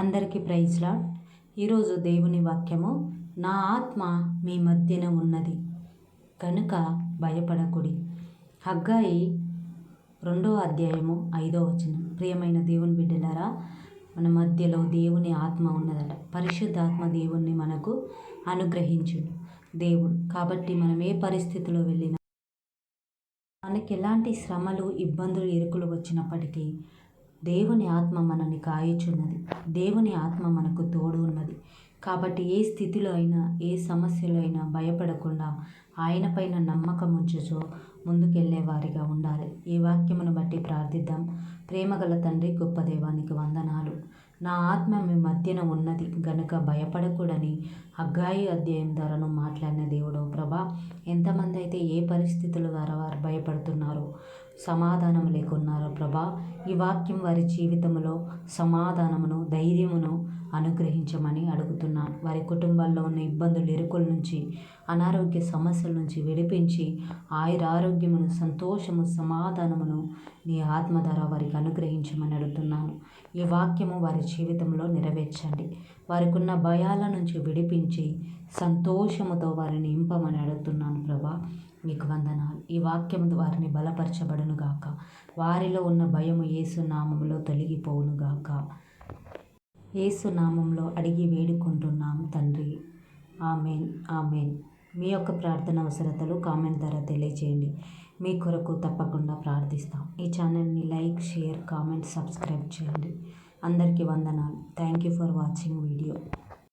అందరికీ praise lord. ఈరోజు దేవుని వాక్యము, నా ఆత్మ మీ మధ్యన ఉన్నది కనుక భయపడకుడి. హగ్గాయి 2వ అధ్యాయము 5వ వచనం. ప్రియమైన దేవుని బిడ్డలారా, మన మధ్యలో దేవుని ఆత్మ ఉన్నదట. పరిశుద్ధాత్మ దేవుణ్ణి మనకు అనుగ్రహించుడు దేవుడు. కాబట్టి మనం ఏ పరిస్థితిలో వెళ్ళినా, మనకి ఎలాంటి శ్రమలు, ఇబ్బందులు, ఇరుకులు వచ్చినప్పటికీ దేవుని ఆత్మ మనల్ని కాయుచున్నది. దేవుని ఆత్మ మనకు తోడు ఉన్నది. కాబట్టి ఏ స్థితిలో అయినా, ఏ సమస్యలో అయినా భయపడకుండా ఆయన పైన నమ్మకం ఉంచుచో ముందుకెళ్ళే వారిగా ఉండాలి. ఈ వాక్యమును బట్టి ప్రార్థిద్దాం. ప్రేమగల తండ్రి, గొప్ప దేవానికి వందనాలు. నా ఆత్మ మీ మధ్యన ఉన్నది గనుక భయపడకూడని హగ్గాయి అధ్యాయం ద్వారాను మాట్లాడిన దేవుడు ప్రభా, ఎంతమంది అయితే ఏ పరిస్థితుల ద్వారా వారు భయపడుతున్నారో, సమాధానం లేకున్నారో ప్రభా, ఈ వాక్యం వారి జీవితంలో సమాధానమును, ధైర్యమును అనుగ్రహించమని అడుగుతున్నాను. వారి కుటుంబాల్లో ఉన్న ఇబ్బందులు, ఇరుకుల నుంచి, అనారోగ్య సమస్యల నుంచి విడిపించి ఆరోగ్యమును, సంతోషము, సమాధానమును నీ ఆత్మ ద్వారా వారికి అనుగ్రహించమని అడుగుతున్నాను. ఈ వాక్యము వారి జీవితంలో నెరవేర్చండి. వారికి ఉన్న భయాల నుంచి విడిపించి సంతోషముతో వారిని నింపమని అడుగుతున్నాను ప్రభా. మీకు వందనాలు. ఈ వాక్యం వారిని బలపరచబడును గాక. వారిలో ఉన్న భయము యేసు నామములో తొలగిపోవును గాక. యేసు నామంలో అడిగి వేడుకుంటున్నాము తండ్రి. Amen, amen. మీ యొక్క ప్రార్థన అవసరతలు కామెంట్ ద్వారా తెలియజేయండి. మీ కొరకు తప్పకుండా ప్రార్థిస్తాం. ఈ ఛానల్ని లైక్, షేర్, కామెంట్, సబ్స్క్రైబ్ చేయండి. అందరికీ వందనాలు. Thank you for watching video.